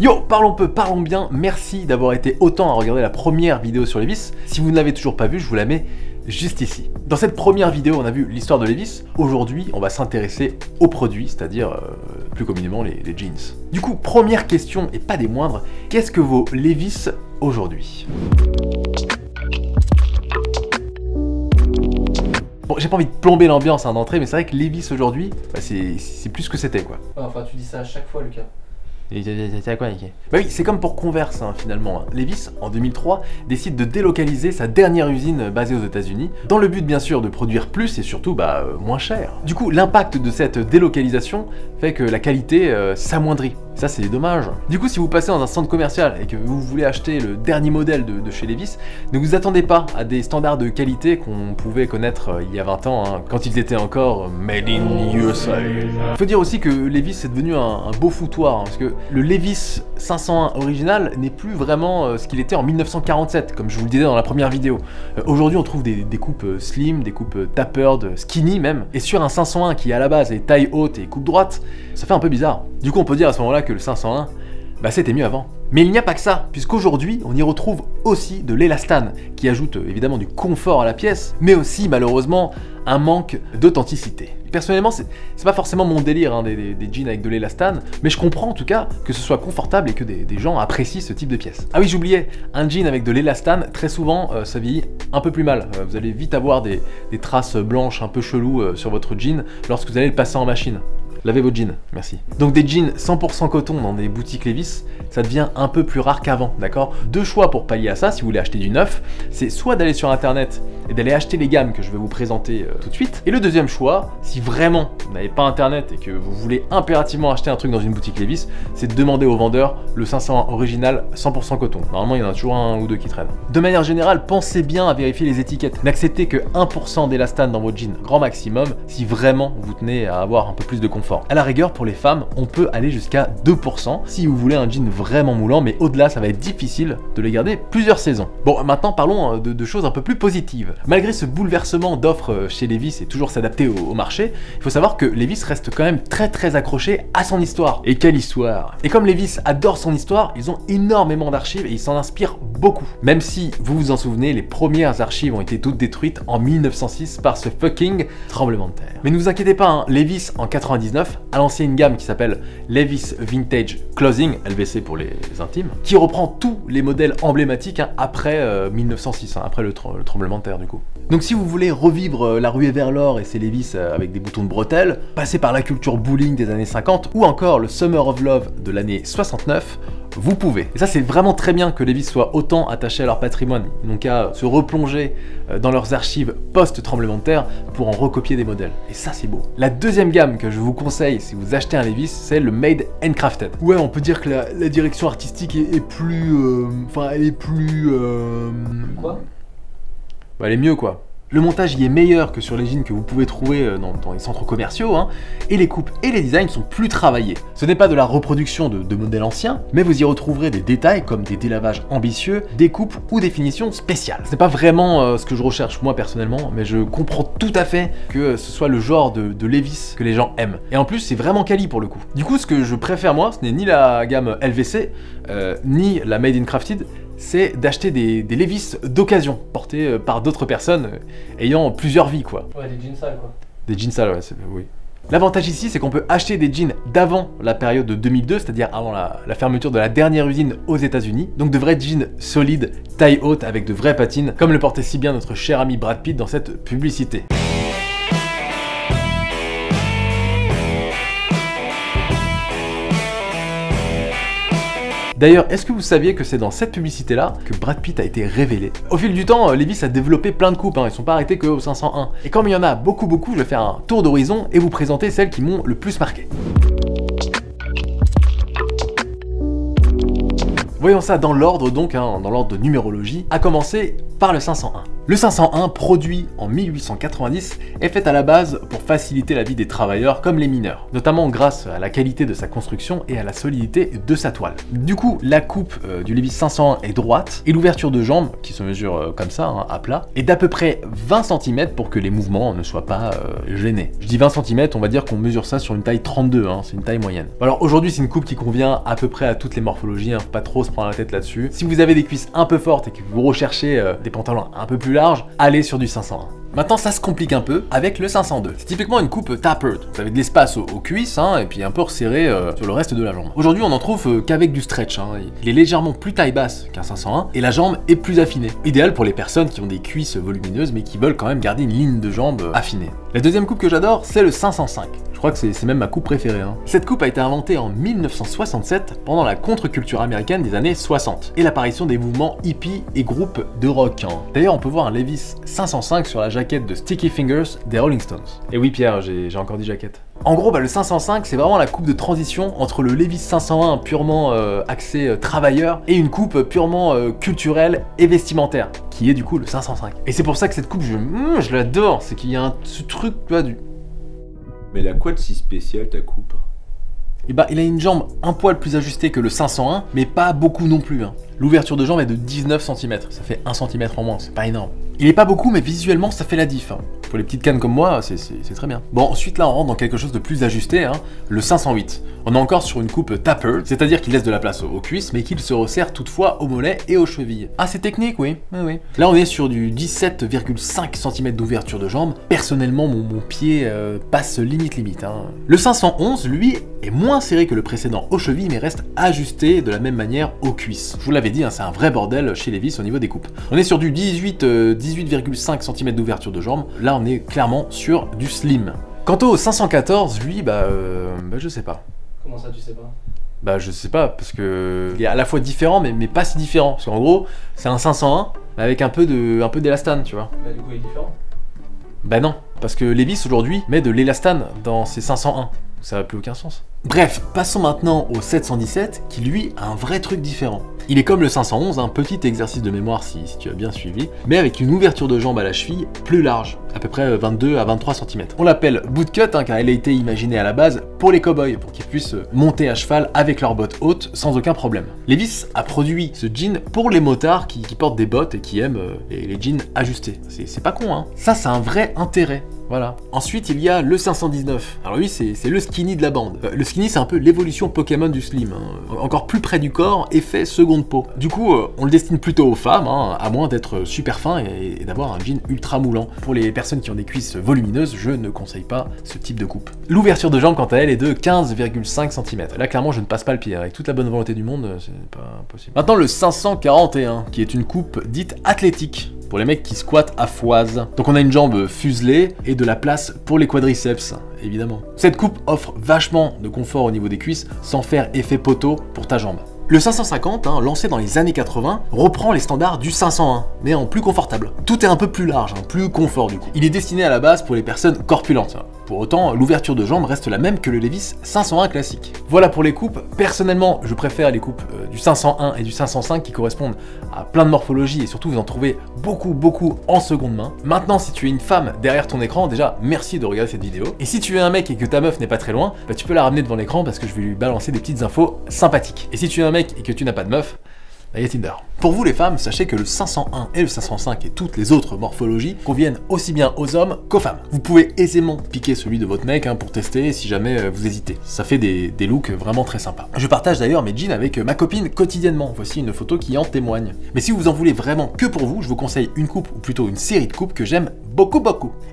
Yo, parlons peu, parlons bien, merci d'avoir été autant à regarder la première vidéo sur Levi's. Si vous ne l'avez toujours pas vue, je vous la mets juste ici. Dans cette première vidéo, on a vu l'histoire de Levi's. Aujourd'hui, on va s'intéresser aux produits, c'est-à-dire plus communément les jeans. Du coup, première question, et pas des moindres, qu'est-ce que vaut Levi's aujourd'hui? Bon, j'ai pas envie de plomber l'ambiance d'entrée, mais c'est vrai que Levi's aujourd'hui, bah, c'est plus ce que c'était quoi. Enfin, tu dis ça à chaque fois, Lucas. C'est quoi, Nicky? Bah oui, c'est comme pour Converse finalement. Levi's, en 2003, décide de délocaliser sa dernière usine basée aux États-Unis, dans le but bien sûr de produire plus et surtout moins cher. Du coup, l'impact de cette délocalisation fait que la qualité s'amoindrit. Ça, c'est dommage. Du coup, si vous passez dans un centre commercial et que vous voulez acheter le dernier modèle de chez Levi's, ne vous attendez pas à des standards de qualité qu'on pouvait connaître il y a 20 ans, quand ils étaient encore Made in USA. Il faut dire aussi que Levi's est devenu un beau foutoir, parce que le Levi's 501 original n'est plus vraiment ce qu'il était en 1947, comme je vous le disais dans la première vidéo. Aujourd'hui, on trouve des coupes slim, des coupes tapered, skinny même, et sur un 501 qui à la base est taille haute et coupe droite, ça fait un peu bizarre. Du coup, on peut dire à ce moment-là que le 501, c'était mieux avant. Mais il n'y a pas que ça, puisqu'aujourd'hui, on y retrouve aussi de l'élastane, qui ajoute évidemment du confort à la pièce, mais aussi malheureusement un manque d'authenticité. Personnellement, c'est pas forcément mon délire des jeans avec de l'élastane, mais je comprends en tout cas que ce soit confortable et que des gens apprécient ce type de pièce. Ah oui, j'oubliais, un jean avec de l'élastane, très souvent, ça vieillit un peu plus mal. Vous allez vite avoir des traces blanches un peu cheloues sur votre jean lorsque vous allez le passer en machine. Lavez vos jeans, merci. Donc des jeans 100% coton dans des boutiques Levi's, ça devient un peu plus rare qu'avant, d'accord? Deux choix pour pallier à ça, si vous voulez acheter du neuf, c'est soit d'aller sur internet et d'aller acheter les gammes que je vais vous présenter tout de suite. Et le deuxième choix, si vraiment vous n'avez pas internet et que vous voulez impérativement acheter un truc dans une boutique Levi's, c'est de demander au vendeur le 501 original 100% coton. Normalement, il y en a toujours un ou deux qui traînent. De manière générale, pensez bien à vérifier les étiquettes. N'acceptez que 1% d'élastane dans vos jeans, grand maximum, si vraiment vous tenez à avoir un peu plus de confort. À la rigueur, pour les femmes, on peut aller jusqu'à 2% si vous voulez un jean vraiment moulant, mais au-delà, ça va être difficile de les garder plusieurs saisons. Bon, maintenant parlons de choses un peu plus positives. Malgré ce bouleversement d'offres chez Levi's et toujours s'adapter au marché, il faut savoir que Levi's reste quand même très accroché à son histoire. Et quelle histoire! Et comme Levi's adore son histoire, ils ont énormément d'archives et ils s'en inspirent beaucoup. Même si, vous vous en souvenez, les premières archives ont été toutes détruites en 1906 par ce fucking tremblement de terre. Mais ne vous inquiétez pas, Levi's en 99 a lancé une gamme qui s'appelle Levi's Vintage Clothing, LVC pour les intimes, qui reprend tous les modèles emblématiques après 1906, après le tremblement de terre du coup. Donc si vous voulez revivre la ruée vers l'or et ses Levi's avec des boutons de bretelles, passer par la culture bowling des années 50 ou encore le Summer of Love de l'année 69, vous pouvez. Et ça, c'est vraiment très bien que Levi's soit autant attaché à leur patrimoine. Ils n'ont qu'à se replonger dans leurs archives post-tremblement de terre pour en recopier des modèles. Et ça, c'est beau. La deuxième gamme que je vous conseille si vous achetez un Levi's, c'est le Made and Crafted. Ouais, on peut dire que la direction artistique est plus... Enfin, elle est plus... Quoi? Bah, elle est mieux, quoi. Le montage y est meilleur que sur les jeans que vous pouvez trouver dans les centres commerciaux, et les coupes et les designs sont plus travaillés. Ce n'est pas de la reproduction de modèles anciens, mais vous y retrouverez des détails comme des délavages ambitieux, des coupes ou des finitions spéciales. Ce n'est pas vraiment ce que je recherche moi personnellement, mais je comprends tout à fait que ce soit le genre de Levi's que les gens aiment. Et en plus, c'est vraiment quali pour le coup. Du coup, ce que je préfère moi, ce n'est ni la gamme LVC, ni la Made in Crafted, c'est d'acheter des Levi's d'occasion, portés par d'autres personnes ayant plusieurs vies, quoi. Ouais, des jeans sales, quoi. Des jeans sales, ouais, oui. L'avantage ici, c'est qu'on peut acheter des jeans d'avant la période de 2002, c'est-à-dire avant la fermeture de la dernière usine aux États-Unis. Donc de vrais jeans solides, taille haute, avec de vraies patines, comme le portait si bien notre cher ami Brad Pitt dans cette publicité. D'ailleurs, est-ce que vous saviez que c'est dans cette publicité-là que Brad Pitt a été révélé? Au fil du temps, Levi's a développé plein de coupes, ils sont pas arrêtés qu'au 501. Et comme il y en a beaucoup, je vais faire un tour d'horizon et vous présenter celles qui m'ont le plus marqué. Voyons ça dans l'ordre donc, dans l'ordre de numérologie, à commencer par le 501. Le 501, produit en 1890, est fait à la base pour faciliter la vie des travailleurs comme les mineurs, notamment grâce à la qualité de sa construction et à la solidité de sa toile. Du coup, la coupe du Levi's 501 est droite et l'ouverture de jambe, qui se mesure comme ça, hein, à plat, est d'à peu près 20 cm pour que les mouvements ne soient pas gênés. Je dis 20 cm, on va dire qu'on mesure ça sur une taille 32, hein, c'est une taille moyenne. Alors aujourd'hui, c'est une coupe qui convient à peu près à toutes les morphologies, hein, faut pas trop se prendre la tête là-dessus. Si vous avez des cuisses un peu fortes et que vous recherchez des pantalons un peu plus larges, allez sur du 501. Maintenant, ça se complique un peu avec le 502. C'est typiquement une coupe tapered. Vous avez de l'espace aux cuisses, hein, et puis un peu resserré sur le reste de la jambe. Aujourd'hui, on en trouve qu'avec du stretch. Hein. Il est légèrement plus taille basse qu'un 501, et la jambe est plus affinée. Idéal pour les personnes qui ont des cuisses volumineuses, mais qui veulent quand même garder une ligne de jambe affinée. La deuxième coupe que j'adore, c'est le 505. Je crois que c'est même ma coupe préférée. Hein. Cette coupe a été inventée en 1967 pendant la contre-culture américaine des années 60 et l'apparition des mouvements hippies et groupes de rock. Hein. D'ailleurs, on peut voir un Levi's 505 sur la jaquette de Sticky Fingers des Rolling Stones. Et oui, Pierre, j'ai encore dit jaquette. En gros, le 505, c'est vraiment la coupe de transition entre le Levi's 501 purement axé travailleur et une coupe purement culturelle et vestimentaire, qui est du coup le 505. Et c'est pour ça que cette coupe, je l'adore, c'est qu'il y a ce truc, tu vois, Mais elle a quoi de si spécial ta coupe? Et il a une jambe un poil plus ajustée que le 501, mais pas beaucoup non plus. Hein. L'ouverture de jambe est de 19 cm, ça fait 1 cm en moins, c'est pas énorme. Il est pas beaucoup, mais visuellement ça fait la diff. Hein. Pour les petites cannes comme moi, c'est très bien. Bon, ensuite là on rentre dans quelque chose de plus ajusté, hein, le 508. On est encore sur une coupe tapered, c'est-à-dire qu'il laisse de la place aux cuisses, mais qu'il se resserre toutefois aux mollets et aux chevilles. Ah, c'est technique, oui. Oui. Là on est sur du 17,5 cm d'ouverture de jambe. Personnellement, mon pied passe limite. Hein. Le 511, lui, est moins serré que le précédent aux chevilles, mais reste ajusté de la même manière aux cuisses. Je vous l'avais dit, hein, c'est un vrai bordel chez Levi's au niveau des coupes. On est sur du 18,5 cm d'ouverture de jambe. Là, on est clairement sur du slim. Quant au 514, lui, je sais pas. Comment ça, tu sais pas? Je sais pas, parce que il est à la fois différent, mais pas si différent. Parce qu'en gros, c'est un 501, avec un peu d'élastane, tu vois. Du coup, il est différent? Non, parce que Levi's aujourd'hui met de l'élastane dans ses 501. Ça n'a plus aucun sens. Bref, passons maintenant au 717, qui lui a un vrai truc différent. Il est comme le 511, un petit exercice de mémoire si tu as bien suivi, mais avec une ouverture de jambe à la cheville plus large, à peu près 22 à 23 cm. On l'appelle bootcut, hein, car elle a été imaginée à la base pour les cow-boys, pour qu'ils puissent monter à cheval avec leurs bottes hautes sans aucun problème. Levi's a produit ce jean pour les motards qui portent des bottes et qui aiment les jeans ajustés. C'est pas con, hein. Ça, c'est un vrai intérêt. Voilà. Ensuite, il y a le 519. Alors lui, c'est le skinny de la bande. Le skinny, c'est un peu l'évolution Pokémon du slim. Hein. Encore plus près du corps, effet seconde peau. Du coup, on le destine plutôt aux femmes, hein, à moins d'être super fin et d'avoir un jean ultra moulant. Pour les personnes qui ont des cuisses volumineuses, je ne conseille pas ce type de coupe. L'ouverture de jambe, quant à elle, est de 15,5 cm. Là, clairement, je ne passe pas le pied. Avec toute la bonne volonté du monde, c'est pas possible. Maintenant, le 541, qui est une coupe dite athlétique. Pour les mecs qui squattent à foise. Donc on a une jambe fuselée et de la place pour les quadriceps, évidemment. Cette coupe offre vachement de confort au niveau des cuisses sans faire effet poteau pour ta jambe. Le 550, hein, lancé dans les années 80, reprend les standards du 501, mais en plus confortable. Tout est un peu plus large, hein, plus confort du coup. Il est destiné à la base pour les personnes corpulentes. Pour autant, l'ouverture de jambe reste la même que le Levi's 501 classique. Voilà pour les coupes. Personnellement, je préfère les coupes du 501 et du 505 qui correspondent à plein de morphologies et surtout vous en trouvez beaucoup en seconde main. Maintenant, si tu es une femme derrière ton écran, déjà merci de regarder cette vidéo. Et si tu es un mec et que ta meuf n'est pas très loin, tu peux la ramener devant l'écran parce que je vais lui balancer des petites infos sympathiques. Et si tu es un mec et que tu n'as pas de meuf, il y a Tinder. Pour vous les femmes, sachez que le 501 et le 505 et toutes les autres morphologies conviennent aussi bien aux hommes qu'aux femmes. Vous pouvez aisément piquer celui de votre mec, hein, pour tester si jamais vous hésitez. Ça fait des looks vraiment très sympas. Je partage d'ailleurs mes jeans avec ma copine quotidiennement. Voici une photo qui en témoigne. Mais si vous en voulez vraiment que pour vous, je vous conseille une coupe ou plutôt une série de coupes que j'aime beaucoup.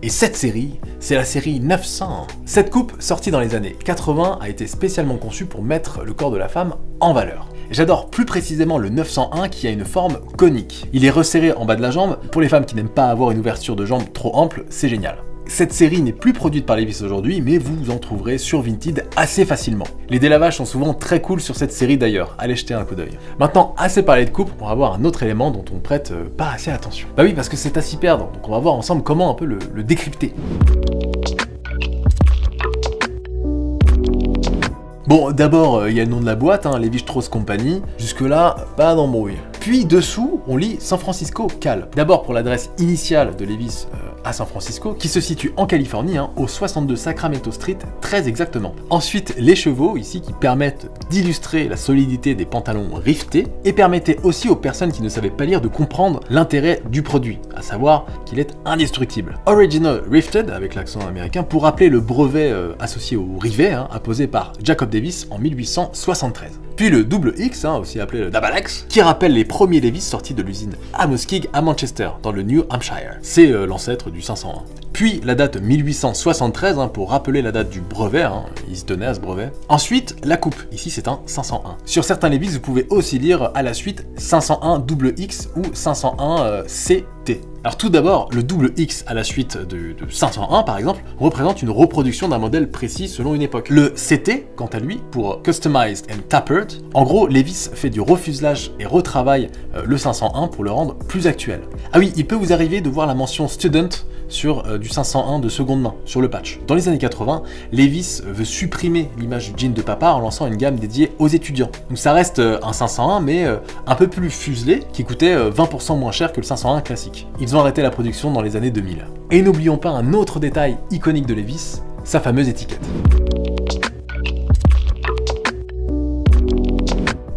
Et cette série, c'est la série 900. Cette coupe, sortie dans les années 80, a été spécialement conçue pour mettre le corps de la femme en valeur. J'adore plus précisément le 901 qui a une forme conique. Il est resserré en bas de la jambe. Pour les femmes qui n'aiment pas avoir une ouverture de jambe trop ample, c'est génial. Cette série n'est plus produite par Levi's aujourd'hui, mais vous en trouverez sur Vinted assez facilement. Les délavages sont souvent très cool sur cette série d'ailleurs, allez jeter un coup d'œil. Maintenant, assez parlé de coupe, on va voir un autre élément dont on prête pas assez attention. Bah oui, parce que c'est à s'y perdre, donc on va voir ensemble comment un peu le décrypter. Bon, d'abord, il y a le nom de la boîte, hein, Levi Strauss Company. Jusque-là, pas d'embrouille. Puis dessous, on lit San Francisco Cal. D'abord pour l'adresse initiale de Levi's à San Francisco, qui se situe en Californie, au 62 Sacramento Street, très exactement. Ensuite, les chevaux, ici, qui permettent d'illustrer la solidité des pantalons riftés, et permettaient aussi aux personnes qui ne savaient pas lire de comprendre l'intérêt du produit, à savoir qu'il est indestructible. Original Rifted, avec l'accent américain, pour rappeler le brevet associé au rivet, apposé par Jacob Davis en 1873. Puis le double X, aussi appelé le Double X, qui rappelle les premiers Levi's sortis de l'usine Amoskeag à Manchester, dans le New Hampshire. C'est l'ancêtre du 501. Puis la date 1873, pour rappeler la date du brevet, il se tenait à ce brevet. Ensuite, la coupe, ici c'est un 501. Sur certains Levi's, vous pouvez aussi lire à la suite 501 double X ou 501 CT. Alors tout d'abord, le double X à la suite de 501 par exemple, représente une reproduction d'un modèle précis selon une époque. Le CT, quant à lui, pour Customized and Tapered, en gros, Levi's fait du refuselage et retravaille le 501 pour le rendre plus actuel. Ah oui, il peut vous arriver de voir la mention Student sur du 501 de seconde main, sur le patch. Dans les années 80, Levi's veut supprimer l'image du jean de papa en lançant une gamme dédiée aux étudiants. Donc ça reste un 501, mais un peu plus fuselé, qui coûtait 20% moins cher que le 501 classique. Ils ont arrêté la production dans les années 2000. Et n'oublions pas un autre détail iconique de Levi's, sa fameuse étiquette.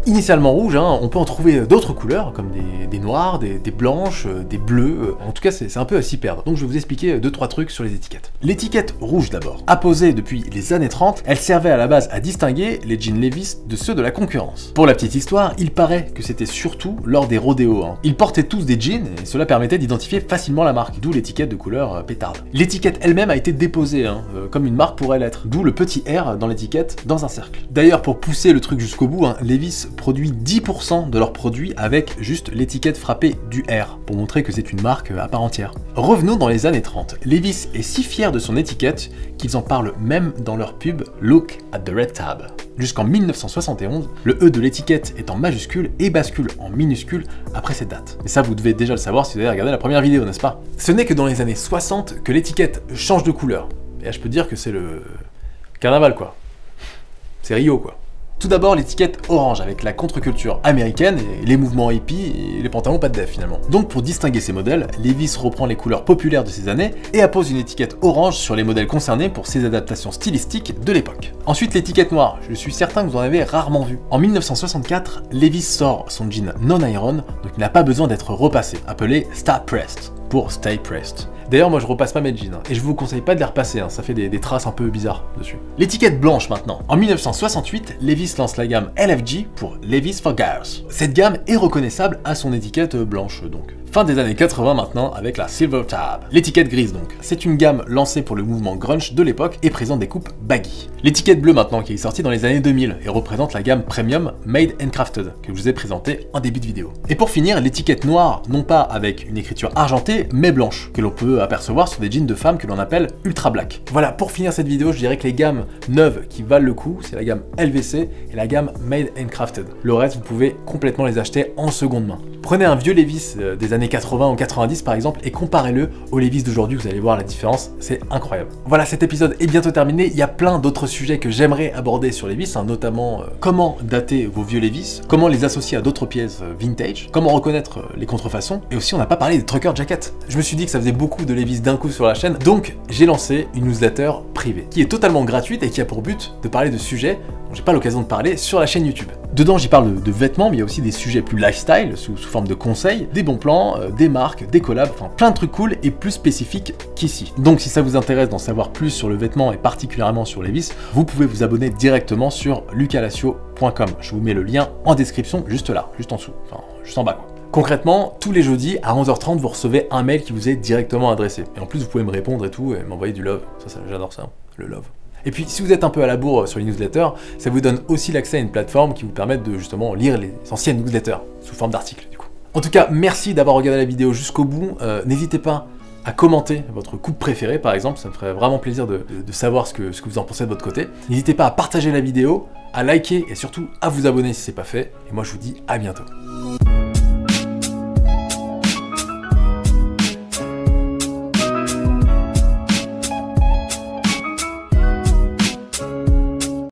Initialement rouge, on peut en trouver d'autres couleurs, comme des noirs, des blanches, des bleus. En tout cas, c'est un peu à s'y perdre. Donc je vais vous expliquer 2-3 trucs sur les étiquettes. L'étiquette rouge d'abord. Apposée depuis les années 30, elle servait à la base à distinguer les jeans Levi's de ceux de la concurrence. Pour la petite histoire, il paraît que c'était surtout lors des rodéos. Ils portaient tous des jeans et cela permettait d'identifier facilement la marque, d'où l'étiquette de couleur pétarde. L'étiquette elle-même a été déposée, comme une marque pourrait l'être, d'où le petit R dans l'étiquette dans un cercle. D'ailleurs, pour pousser le truc jusqu'au bout, Levi's produit 10% de leurs produits avec juste l'étiquette frappée du R, pour montrer que c'est une marque à part entière. Revenons dans les années 30. Levi's est si fier de son étiquette qu'ils en parlent même dans leur pub Look at the Red Tab. Jusqu'en 1971, le E de l'étiquette est en majuscule et bascule en minuscule après cette date. Mais ça, vous devez déjà le savoir si vous avez regardé la première vidéo, n'est-ce pas? Ce n'est que dans les années 60 que l'étiquette change de couleur. Et là, je peux dire que c'est le carnaval, quoi. C'est Rio, quoi. Tout d'abord, l'étiquette orange avec la contre-culture américaine et les mouvements hippies et les pantalons pas de def finalement. Donc pour distinguer ces modèles, Levi's reprend les couleurs populaires de ces années et appose une étiquette orange sur les modèles concernés pour ses adaptations stylistiques de l'époque. Ensuite, l'étiquette noire, je suis certain que vous en avez rarement vu. En 1964, Levi's sort son jean non-iron, donc il n'a pas besoin d'être repassé, appelé Stay Pressed, pour Stay Pressed. D'ailleurs, moi je repasse pas mes jeans, et je vous conseille pas de les repasser, ça fait des traces un peu bizarres dessus. L'étiquette blanche maintenant. En 1968, Levi's lance la gamme LFG pour Levi's for Girls. Cette gamme est reconnaissable à son étiquette blanche donc. Fin des années 80 maintenant avec la Silver Tab. L'étiquette grise donc. C'est une gamme lancée pour le mouvement grunge de l'époque et présente des coupes baggy. L'étiquette bleue maintenant qui est sortie dans les années 2000 et représente la gamme Premium Made and Crafted que je vous ai présenté en début de vidéo. Et pour finir, l'étiquette noire, non pas avec une écriture argentée mais blanche, que l'on peut apercevoir sur des jeans de femmes que l'on appelle Ultra Black. Voilà, pour finir cette vidéo, je dirais que les gammes neuves qui valent le coup, c'est la gamme LVC et la gamme Made and Crafted. Le reste, vous pouvez complètement les acheter en seconde main. Prenez un vieux Levi's des années 80 ou 90 par exemple et comparez-le au Levi's d'aujourd'hui, vous allez voir la différence, c'est incroyable. Voilà, cet épisode est bientôt terminé, il y a plein d'autres sujets que j'aimerais aborder sur Levi's, notamment comment dater vos vieux Levi's, comment les associer à d'autres pièces vintage, comment reconnaître les contrefaçons, et aussi on n'a pas parlé des trucker jackets. Je me suis dit que ça faisait beaucoup de Levi's d'un coup sur la chaîne, donc j'ai lancé une newsletter privée, qui est totalement gratuite et qui a pour but de parler de sujets dont j'ai pas l'occasion de parler sur la chaîne YouTube. Dedans, j'y parle de vêtements, mais il y a aussi des sujets plus lifestyle, sous forme de conseils, des bons plans, des marques, des collabs, enfin plein de trucs cool et plus spécifiques qu'ici. Donc si ça vous intéresse d'en savoir plus sur le vêtement et particulièrement sur Levi's, vous pouvez vous abonner directement sur lucalacio.com. Je vous mets le lien en description, juste là, juste en dessous, enfin juste en bas quoi. Concrètement, tous les jeudis à 11h30, vous recevez un mail qui vous est directement adressé. Et en plus, vous pouvez me répondre et tout, et m'envoyer du love. Ça j'adore ça, le love. Et puis, si vous êtes un peu à la bourre sur les newsletters, ça vous donne aussi l'accès à une plateforme qui vous permet de justement lire les anciennes newsletters sous forme d'articles du coup. En tout cas, merci d'avoir regardé la vidéo jusqu'au bout. N'hésitez pas à commenter votre coupe préférée par exemple, ça me ferait vraiment plaisir de savoir ce que vous en pensez de votre côté. N'hésitez pas à partager la vidéo, à liker et surtout à vous abonner si c'est pas fait. Et moi je vous dis à bientôt.